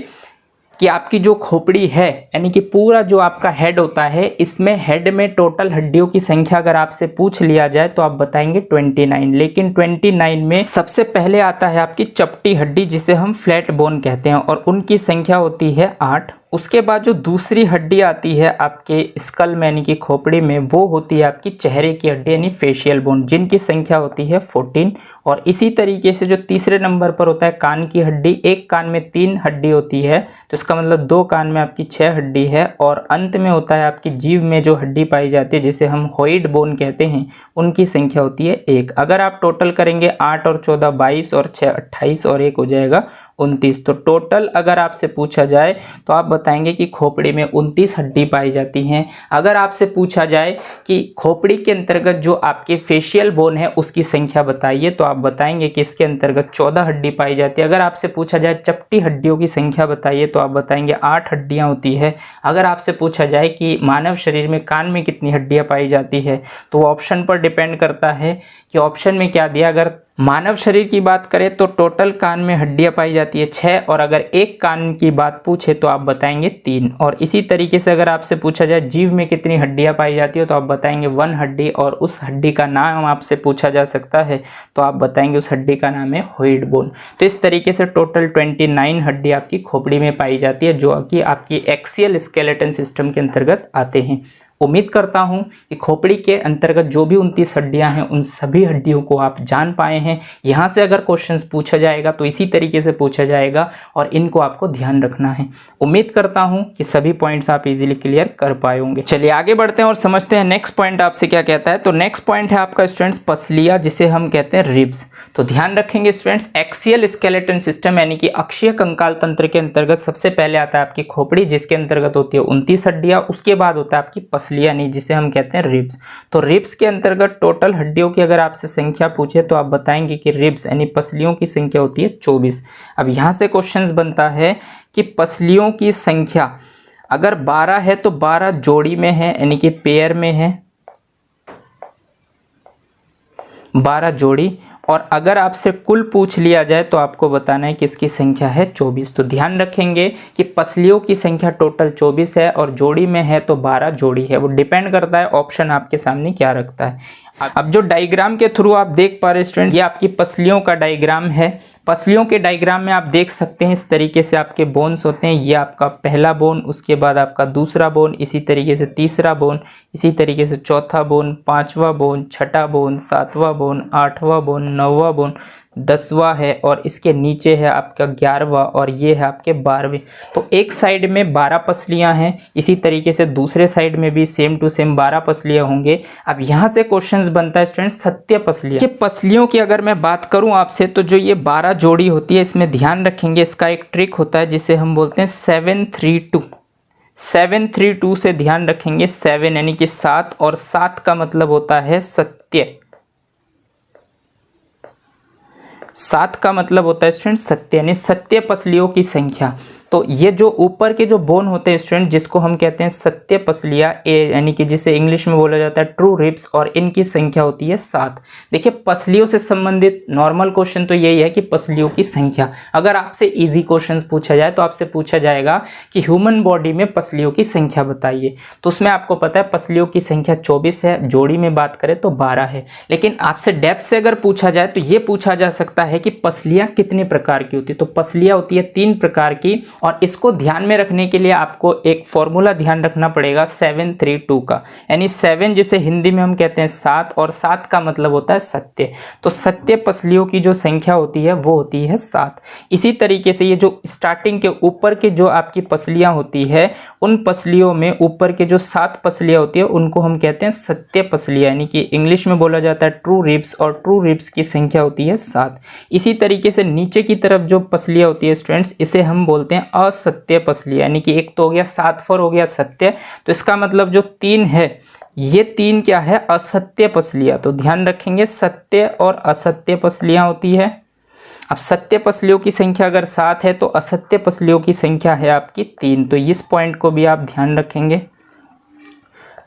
Speaker 1: कि आपकी जो खोपड़ी है यानी कि पूरा जो आपका हेड होता है, इसमें हेड में टोटल हड्डियों की संख्या अगर आपसे पूछ लिया जाए तो आप बताएंगे 29। लेकिन 29 में सबसे पहले आता है आपकी चपटी हड्डी जिसे हम फ्लैट बोन कहते हैं और उनकी संख्या होती है 8। उसके बाद जो दूसरी हड्डी आती है आपके स्कल में यानी कि खोपड़ी में, वो होती है आपकी चेहरे की हड्डी यानी फेशियल बोन, जिनकी संख्या होती है 14। और इसी तरीके से जो तीसरे नंबर पर होता है कान की हड्डी, एक कान में 3 हड्डी होती है तो इसका मतलब 2 कान में आपकी 6 हड्डी है। और अंत में होता है आपकी जीभ में जो हड्डी पाई जाती है जिसे हम होइड बोन कहते हैं, उनकी संख्या होती है 1। अगर आप टोटल करेंगे 8 और 14 22 और 6 28 और 1 हो जाएगा 29। तो टोटल अगर आपसे पूछा जाए तो आप बताएंगे कि खोपड़ी में 29 हड्डी पाई जाती हैं। अगर आपसे पूछा जाए कि खोपड़ी के अंतर्गत जो आपके फेशियल बोन है उसकी संख्या बताइए तो आप बताएंगे कि इसके अंतर्गत 14 हड्डी पाई जाती है। अगर आपसे पूछा जाए चपटी हड्डियों की संख्या बताइए तो आप बताएंगे 8 हड्डियां होती है। अगर आपसे पूछा जाए कि मानव शरीर में कान में कितनी हड्डियां पाई जाती है तो वो ऑप्शन पर डिपेंड करता है कि ऑप्शन में क्या दिया। अगर मानव शरीर की बात करें तो टोटल कान में हड्डियां पाई जाती है 6 और अगर एक कान की बात पूछे तो आप बताएंगे 3। और इसी तरीके से अगर आपसे पूछा जाए जीभ में कितनी हड्डियां पाई जाती है तो आप बताएंगे 1 हड्डी और उस हड्डी का नाम आपसे पूछा जा सकता है तो आप बताएंगे उस हड्डी का नाम है होइड बोन। तो इस तरीके से टोटल 29 हड्डी आपकी खोपड़ी में पाई जाती है जो कि आपकी एक्सियल स्केलेटन सिस्टम के अंतर्गत आते हैं। उम्मीद करता हूं कि खोपड़ी के अंतर्गत जो भी 29 हड्डियां हैं उन सभी हड्डियों को आप जान पाए हैं। यहां से अगर क्वेश्चंस पूछा जाएगा तो इसी तरीके से पूछा जाएगा और इनको आपको ध्यान रखना है। उम्मीद करता हूं कि सभी पॉइंट्स आप इजीली क्लियर कर पाए होंगे। चलिए आगे बढ़ते हैं और समझते हैं नेक्स्ट पॉइंट आपसे क्या कहता है। तो नेक्स्ट पॉइंट है आपका स्टूडेंट्स पसलिया, जिसे हम कहते हैं रिब्स। तो ध्यान रखेंगे स्टूडेंट्स, एक्सियल स्केलेटन सिस्टम यानी कि अक्षीय कंकाल तंत्र के अंतर्गत सबसे पहले आता है आपकी खोपड़ी जिसके अंतर्गत होती है 29 हड्डियां। उसके बाद होता है आपकी पसलिया यानी जिसे हम कहते हैं रिब्स। तो रिब्स के अंतर्गत टोटल हड्डियों की अगर आपसे संख्या पूछे तो आप बताएंगे कि रिब्स यानी पसलियों की संख्या होती है 24। अब यहां से क्वेश्चंस बनता है कि पसलियों की संख्या अगर 12 है तो 12 जोड़ी में है यानी कि पेयर में है 12 जोड़ी। और अगर आपसे कुल पूछ लिया जाए तो आपको बताना है कि इसकी संख्या है 24। तो ध्यान रखेंगे कि पसलियों की संख्या टोटल 24 है और जोड़ी में है तो 12 जोड़ी है। वो डिपेंड करता है ऑप्शन आपके सामने क्या रखता है। अब जो डायग्राम के थ्रू आप देख पा रहे स्टूडेंट, ये आपकी पसलियों का डायग्राम है। पसलियों के डायग्राम में आप देख सकते हैं इस तरीके से आपके बोन्स होते हैं। ये आपका पहला बोन, उसके बाद आपका दूसरा बोन, इसी तरीके से तीसरा बोन, इसी तरीके से चौथा बोन, 5वां बोन, 6ठा बोन, 7वां बोन, 8वां बोन, 9वां बोन, 10वां है और इसके नीचे है आपका 11वां और ये है आपके 12वें। तो एक साइड में 12 पसलियां हैं, इसी तरीके से दूसरे साइड में भी सेम टू सेम 12 पसलियां होंगे। अब यहाँ से क्वेश्चंस बनता है स्टूडेंट सत्य पसलियां के पसलियों की अगर मैं बात करूं आपसे तो जो ये 12 जोड़ी होती है इसमें ध्यान रखेंगे इसका एक ट्रिक होता है जिसे हम बोलते हैं 732। 732 से ध्यान रखेंगे 7 यानी कि 7 और 7 का मतलब होता है सत्य। 7 का मतलब होता है स्टूडेंट सत्य यानी सत्य पसलियों की संख्या। तो ये जो ऊपर के जो बोन होते हैं स्टूडेंट जिसको हम कहते हैं सत्य पसलियां यानी कि जिसे इंग्लिश में बोला जाता है ट्रू रिब्स, और इनकी संख्या होती है 7। देखिए पसलियों से संबंधित नॉर्मल क्वेश्चन तो यही है कि पसलियों की संख्या। अगर आपसे इजी क्वेश्चन पूछा जाए तो आपसे पूछा जाएगा कि ह्यूमन बॉडी में पसलियों की संख्या बताइए, तो उसमें आपको पता है पसलियों की संख्या 24 है, जोड़ी में बात करें तो 12 है। लेकिन आपसे डेप्थ से अगर पूछा जाए तो ये पूछा जा सकता है कि पसलियां कितने प्रकार की होती है। तो पसलियां होती है 3 प्रकार की और इसको ध्यान में रखने के लिए आपको एक फॉर्मूला ध्यान रखना पड़ेगा 732 का, यानी 7 जिसे हिंदी में हम कहते हैं 7 और 7 का मतलब होता है सत्य। तो सत्य पसलियों की जो संख्या होती है वो होती है 7। इसी तरीके से ये जो स्टार्टिंग के ऊपर के जो आपकी पसलियां होती है उन पसलियों में ऊपर के जो 7 पसलियां होती है उनको हम कहते हैं सत्य पसलियां, यानी कि इंग्लिश में बोला जाता है ट्रू रिब्स, और ट्रू रिब्स की संख्या होती है 7। इसी तरीके से नीचे की तरफ जो पसलियां होती है स्टूडेंट्स, इसे हम बोलते हैं असत्य पसलियां, यानी कि एक तो हो गया 7 4 हो गया सत्य, तो इसका मतलब जो 3 है ये 3 क्या है, असत्य पसलियां। तो ध्यान रखेंगे सत्य और असत्य पसलियां होती है। अब सत्य पसलियों की संख्या अगर 7 है तो असत्य पसलियों की संख्या है आपकी 3। तो इस पॉइंट को भी आप ध्यान रखेंगे,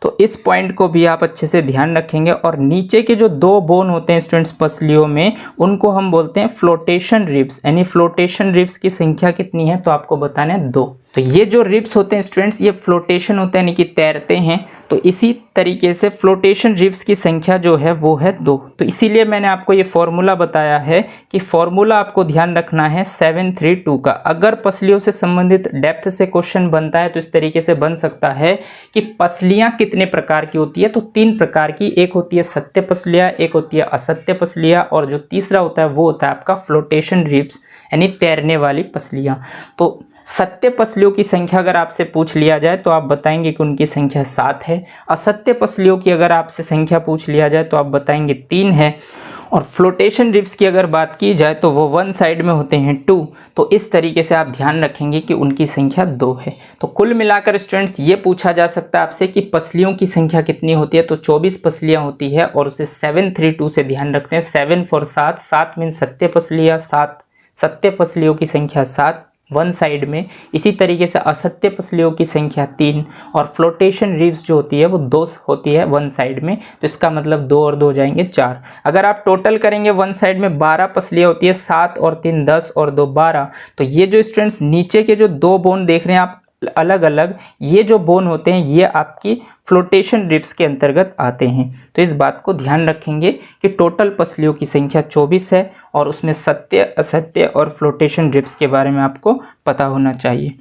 Speaker 1: तो इस पॉइंट को भी आप अच्छे से ध्यान रखेंगे। और नीचे के जो 2 बोन होते हैं स्टूडेंट्स पसलियों में, उनको हम बोलते हैं फ्लोटेशन रिब्स, यानी फ्लोटेशन रिब्स की संख्या कितनी है तो आपको बताना है 2। तो ये जो रिब्स होते हैं स्टूडेंट्स ये फ्लोटेशन होते हैं, यानी कि तैरते हैं। तो इसी तरीके से फ्लोटेशन रिब्स की संख्या जो है वो है 2। तो इसीलिए मैंने आपको ये फॉर्मूला बताया है कि फॉर्मूला आपको ध्यान रखना है 732 का। अगर पसलियों से संबंधित डेप्थ से क्वेश्चन बनता है तो इस तरीके से बन सकता है कि पसलियां कितने प्रकार की होती है, तो 3 प्रकार की, एक होती है सत्य पसलियां, एक होती है असत्य पसलियां, और जो तीसरा होता है वो होता है आपका फ्लोटेशन रिब्स, यानी तैरने वाली पसलियां। तो सत्य पसलियों की संख्या अगर आपसे पूछ लिया जाए तो आप बताएंगे कि उनकी संख्या 7 है। असत्य पसलियों की अगर आपसे संख्या पूछ लिया जाए तो आप बताएंगे 3 है। और फ्लोटेशन रिब्स की अगर बात की जाए तो वो 1 साइड में होते हैं 2। तो इस तरीके से आप ध्यान रखेंगे कि उनकी संख्या 2 है। तो कुल मिलाकर स्टूडेंट्स ये पूछा जा सकता है आपसे कि पसलियों की संख्या कितनी होती है, तो 24 पसलियां होती है, और उसे 732 से ध्यान रखते हैं। 7 फॉर 7, 7 मीन सत्य पसलियां, 7 सत्य पसलियों की संख्या 7 1 साइड में। इसी तरीके से असत्य पसलियों की संख्या 3, और फ्लोटेशन रिब्स जो होती है वो 2 होती है 1 साइड में। तो इसका मतलब 2 और 2 हो जाएंगे 4। अगर आप टोटल करेंगे 1 साइड में 12 पसलियां होती है, 7 और 3 10 और 2 12। तो ये जो स्टूडेंट्स नीचे के जो 2 बोन देख रहे हैं आप अलग अलग, ये जो बोन होते हैं ये आपकी फ्लोटेशन रिब्स के अंतर्गत आते हैं। तो इस बात को ध्यान रखेंगे कि टोटल पसलियों की संख्या 24 है, और उसमें सत्य असत्य और फ्लोटेशन रिब्स के बारे में आपको पता होना चाहिए।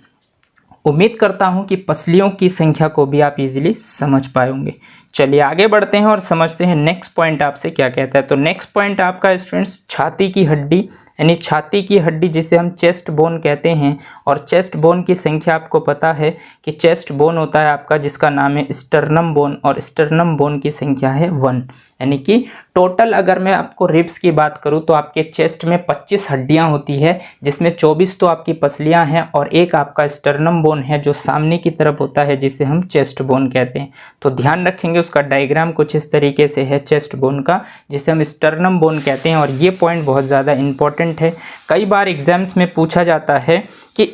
Speaker 1: उम्मीद करता हूं कि पसलियों की संख्या को भी आप इजीली समझ पाएंगे। चलिए आगे बढ़ते हैं और समझते हैं नेक्स्ट पॉइंट आपसे क्या कहता है। तो नेक्स्ट पॉइंट आपका स्टूडेंट्स छाती की हड्डी, यानी छाती की हड्डी जिसे हम चेस्ट बोन कहते हैं। और चेस्ट बोन की संख्या आपको पता है कि चेस्ट बोन होता है आपका जिसका नाम है स्टर्नम बोन, और स्टर्नम बोन की संख्या है 1। यानी कि टोटल अगर मैं आपको रिब्स की बात करूं तो आपके चेस्ट में 25 हड्डियां होती है, जिसमें 24 तो आपकी पसलियां हैं और एक आपका स्टर्नम बोन है जो सामने की तरफ होता है जिसे हम चेस्ट बोन कहते हैं। तो ध्यान रखेंगे उसका डायग्राम कुछ इस तरीके से है चेस्ट बोन का, जिसे हम स्टर्नम बोन कहते हैं। और ये पॉइंट बहुत ज़्यादा इंपॉर्टेंट है, कई बार एग्जाम्स में पूछा जाता है कि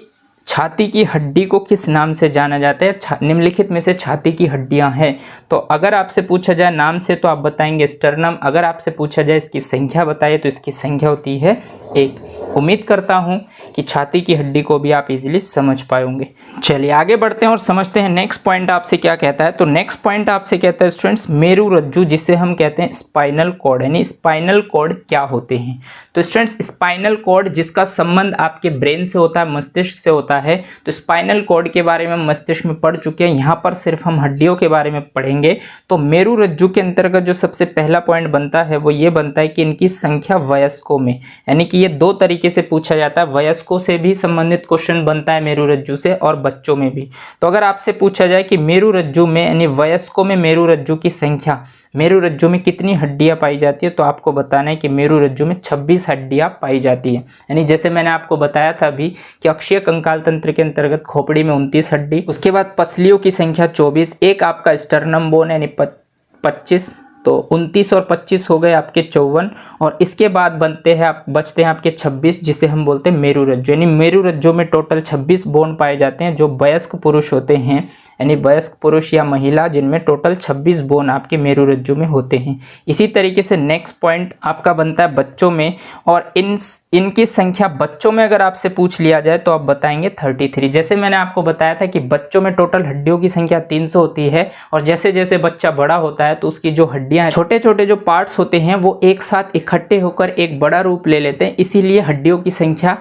Speaker 1: छाती की हड्डी को किस नाम से जाना जाता है, निम्नलिखित में से छाती की हड्डियां हैं। तो अगर आपसे पूछा जाए नाम से तो आप बताएंगे स्टर्नम, अगर आपसे पूछा जाए इसकी संख्या बताइए तो इसकी संख्या होती है 1। उम्मीद करता हूं कि छाती की हड्डी को भी आप इजीली समझ पाएंगे। चलिए आगे बढ़ते हैं और समझते हैं नेक्स्ट पॉइंट आपसे क्या कहता है। तो नेक्स्ट पॉइंट आपसे कहता है स्टूडेंट्स मेरु रज्जु, जिसे हम कहते हैं स्पाइनल कॉर्ड, यानी स्पाइनल कॉर्ड क्या होते हैं। तो स्टूडेंट्स स्पाइनल कॉर्ड जिसका संबंध आपके ब्रेन से होता है, मस्तिष्क से होता है। तो स्पाइनल कॉर्ड के बारे में मस्तिष्क में पढ़ चुके हैं, यहाँ पर सिर्फ हम हड्डियों के बारे में पढ़ेंगे। तो मेरु रज्जु के अंतर्गत जो सबसे पहला पॉइंट बनता है वो ये बनता है कि इनकी संख्या वयस्कों में, यानी कि ये 2 तरीके से पूछा जाता है। वयस्कों से भी संबंधित क्वेश्चन बनता है मेरु रज्जु से, और बच्चों में भी। तो अगर आपसे पूछा जाए कि मेरु रज्जु में यानी वयस्कों में मेरु रज्जु की संख्या, मेरु रज्जु में कितनी हड्डियां पाई जाती है, तो आपको बताना है कि मेरु रज्जु में 26 हड्डियां पाई जाती है। यानी जैसे मैंने आपको बताया था अभी कि अक्षीय कंकाल तंत्र के अंतर्गत खोपड़ी में 29 हड्डी, उसके बाद पसलियों की संख्या 24, एक आपका स्टर्नम बोन यानी 25, तो 29 और 25 हो गए आपके 54, और इसके बाद बचते हैं आपके 26 जिसे हम बोलते हैं मेरु रज्जु। यानी मेरु रज्जु में टोटल 26 बोन पाए जाते हैं जो वयस्क पुरुष होते हैं, यानी वयस्क पुरुष या महिला, जिनमें टोटल 26 बोन आपके मेरु रज्जु में होते हैं। इसी तरीके से नेक्स्ट पॉइंट आपका बनता है बच्चों में, और इनकी संख्या बच्चों में अगर आपसे पूछ लिया जाए तो आप बताएंगे 33। जैसे मैंने आपको बताया था कि बच्चों में टोटल हड्डियों की संख्या 300 होती है, और जैसे जैसे बच्चा बड़ा होता है तो उसकी जो हड्डियां हैं, छोटे छोटे जो पार्ट्स होते हैं वो एक साथ इकट्ठे होकर एक बड़ा रूप ले लेते हैं, इसीलिए हड्डियों की संख्या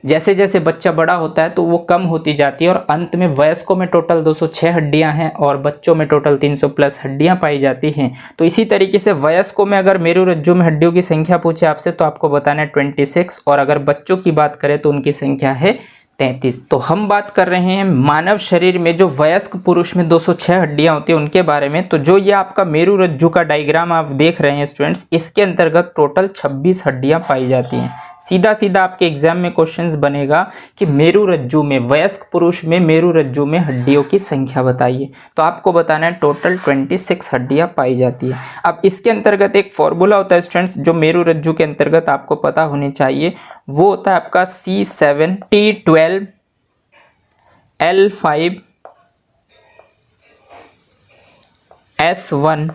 Speaker 1: जैसे जैसे बच्चा बड़ा होता है तो वो कम होती जाती है और अंत में वयस्कों में टोटल 206 हड्डियां हैं और बच्चों में टोटल 300 प्लस हड्डियां पाई जाती हैं। तो इसी तरीके से वयस्कों में अगर मेरुरज्जु में हड्डियों की संख्या पूछे आपसे तो आपको बताना है 26, और अगर बच्चों की बात करें तो उनकी संख्या है 33। तो हम बात कर रहे हैं मानव शरीर में जो वयस्क पुरुष में 206 हड्डियां होती हैं उनके बारे में। तो जो ये आपका मेरुरज्जु का डायग्राम आप देख रहे हैं स्टूडेंट्स, इसके अंतर्गत टोटल 26 हड्डियां पाई जाती हैं। सीधा सीधा आपके एग्जाम में क्वेश्चंस बनेगा कि मेरुरज्जु में, वयस्क पुरुष में मेरुरज्जु में हड्डियों की संख्या बताइए, तो आपको बताना है टोटल 26 हड्डियां पाई जाती है। अब इसके अंतर्गत एक फॉर्मूला होता है स्टूडेंट्स जो मेरुरज्जु के अंतर्गत आपको पता होनी चाहिए, वो होता है आपका C7T12 L5 S1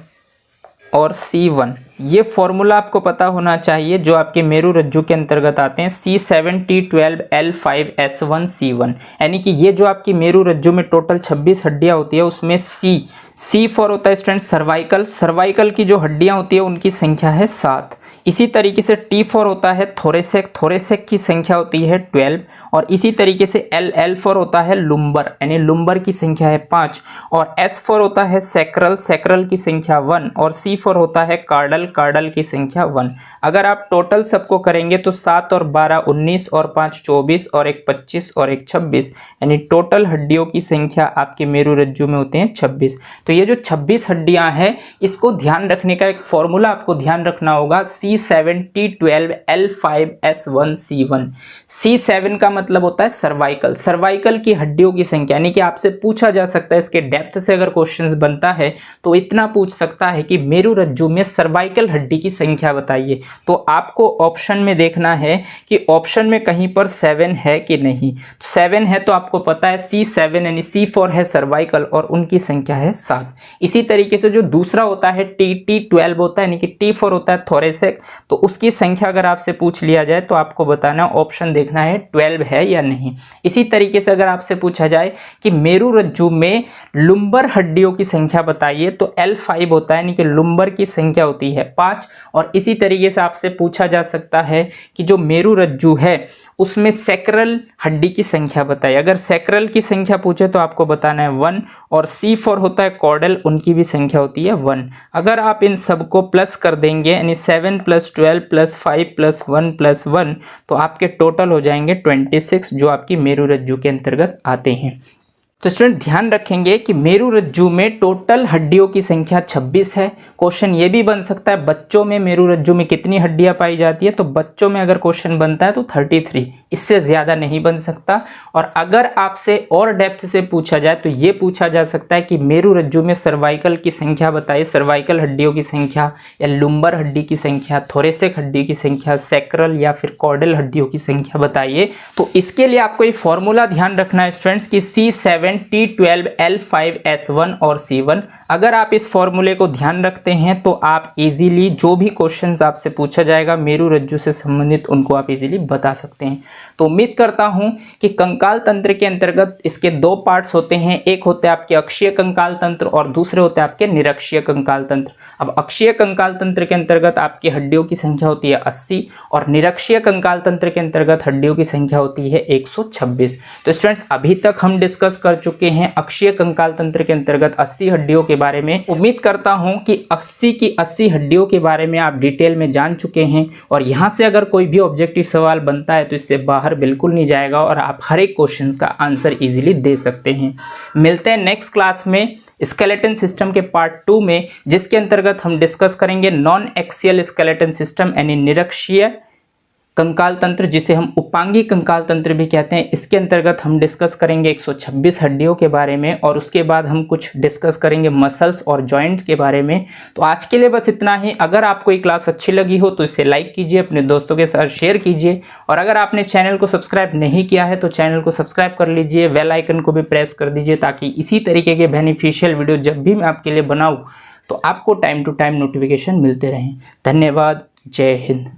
Speaker 1: और C1। ये फॉर्मूला आपको पता होना चाहिए जो आपके मेरुरज्जु के अंतर्गत आते हैं, C7T12 L5 S1 C1। यानी कि ये जो आपकी मेरुरज्जु में टोटल 26 हड्डियां होती है उसमें C फॉर होता है स्टूडेंट सर्वाइकल। सर्वाइकल की जो हड्डियां होती है उनकी संख्या है 7। इसी तरीके से T फॉर होता है थोरेसेक, थोरेसेक की संख्या होती है 12। और इसी तरीके से L फॉर होता है लुम्बर, यानी लुम्बर की संख्या है 5। और S फॉर होता है सैक्रल, सैक्रल की संख्या 1। और C फॉर होता है कार्डल, कार्डल की संख्या 1। अगर आप टोटल सबको करेंगे तो 7 और 12 19 और 5 24 और 1 25 और 1 26, यानी टोटल हड्डियों की संख्या आपके मेरुरज्जु में होते हैं 26। तो ये जो 26 हड्डियां हैं इसको ध्यान रखने का एक फॉर्मूला आपको ध्यान रखना होगा, C7T12 L5 S1 C1। C7 का मतलब होता है सर्वाइकल, सर्वाइकल की हड्डियों की संख्या, यानी कि आपसे पूछा जा सकता है, इसके डेप्थ से अगर क्वेश्चंस बनता है तो इतना पूछ सकता है कि मेरुरज्जु में सर्वाइकल हड्डी की संख्या बताइए। तो आपको ऑप्शन में देखना है कि ऑप्शन में कहीं पर 7 है कि नहीं। 7 है तो आपको पता है C7, यानी C4 है सर्वाइकल और उनकी संख्या है 7। इसी तरीके से जो दूसरा होता है T12 होता है, यानी कि T4 होता है थोरेसेक, तो उसकी संख्या अगर आपसे पूछ लिया जाए तो आपको बताना, ऑप्शन देखना है 12 है या नहीं। इसी तरीके से अगर आपसे पूछा जाए कि मेरुरज्जु में लुम्बर हड्डियों की संख्या बताइए तो L5 होता है, यानी कि लुम्बर की संख्या होती है 5। और इसी तरीके से आपसे पूछा जा सकता है कि जो मेरुरज्जु है उसमें सैक्रल हड्डी की संख्या बताइए। अगर सैक्रल की संख्या पूछे तो आपको बताना है 1। और C4 होता है कॉर्डल, उनकी भी संख्या होती है 1। अगर आप इन सबको प्लस कर देंगे, यानी 7 + 12 + 5 + 1 + 1, तो आपके टोटल हो जाएंगे 26 जो आपकी मेरुरज्जु के अंतर्गत आते हैं। तो स्टूडेंट ध्यान रखेंगे कि मेरुरज्जु में टोटल हड्डियों की संख्या 26 है। क्वेश्चन ये भी बन सकता है बच्चों में मेरुरज्जु में कितनी हड्डियां पाई जाती है, तो बच्चों में अगर क्वेश्चन बनता है तो 33, इससे ज़्यादा नहीं बन सकता। और अगर आपसे और डेप्थ से पूछा जाए तो ये पूछा जा सकता है कि मेरुरज्जु में सर्वाइकल की संख्या बताइए, सर्वाइकल हड्डियों की संख्या या लुम्बर हड्डी की संख्या, थोरेसेक हड्डी की संख्या, सैक्रल या फिर कॉर्डल हड्डियों की संख्या बताइए। तो इसके लिए आपको ये फॉर्मूला ध्यान रखना है स्टूडेंट्स कि C7T12 L5 S1 और C1। अगर आप इस फॉर्मूले को ध्यान रखते हैं तो आप इजीली जो भी क्वेश्चंस आपसे पूछा जाएगा मेरुरज्जु से संबंधित उनको आप इजीली बता सकते हैं। तो उम्मीद करता हूं कि कंकाल तंत्र के अंतर्गत इसके 2 पार्ट्स होते हैं, एक होते हैं आपके अक्षीय कंकाल तंत्र और दूसरे होते हैं आपके निरक्षीय कंकाल तंत्र। अब अक्षीय कंकाल तंत्र के अंतर्गत आपकी हड्डियों की संख्या होती है 80 और निरक्षीय कंकाल तंत्र के अंतर्गत हड्डियों की संख्या होती है 126। तो स्टूडेंट्स अभी तक हम डिस्कस कर चुके हैं अक्षीय कंकाल तंत्र के अंतर्गत 80 हड्डियों के बारे में। उम्मीद करता हूं कि 80 की 80 हड्डियों के बारे में आप डिटेल में जान चुके हैं और यहां से अगर कोई भी ऑब्जेक्टिव सवाल बनता है तो इससे बाहर बिल्कुल नहीं जाएगा और आप हर एक क्वेश्चन का आंसर इजीली दे सकते हैं। मिलते हैं नेक्स्ट क्लास में स्केलेटन सिस्टम के पार्ट 2 में, जिसके अंतर्गत हम डिस्कस करेंगे नॉन एक्सियल स्केलेटन सिस्टम यानी निरक्षीय कंकाल तंत्र, जिसे हम उपांगी कंकाल तंत्र भी कहते हैं। इसके अंतर्गत हम डिस्कस करेंगे 126 हड्डियों के बारे में और उसके बाद हम कुछ डिस्कस करेंगे मसल्स और जॉइंट के बारे में। तो आज के लिए बस इतना ही। अगर आपको ये क्लास अच्छी लगी हो तो इसे लाइक कीजिए, अपने दोस्तों के साथ शेयर कीजिए और अगर आपने चैनल को सब्सक्राइब नहीं किया है तो चैनल को सब्सक्राइब कर लीजिए, बेल आइकन को भी प्रेस कर दीजिए ताकि इसी तरीके के बेनिफिशियल वीडियो जब भी मैं आपके लिए बनाऊँ तो आपको टाइम टू टाइम नोटिफिकेशन मिलते रहें। धन्यवाद। जय हिंद।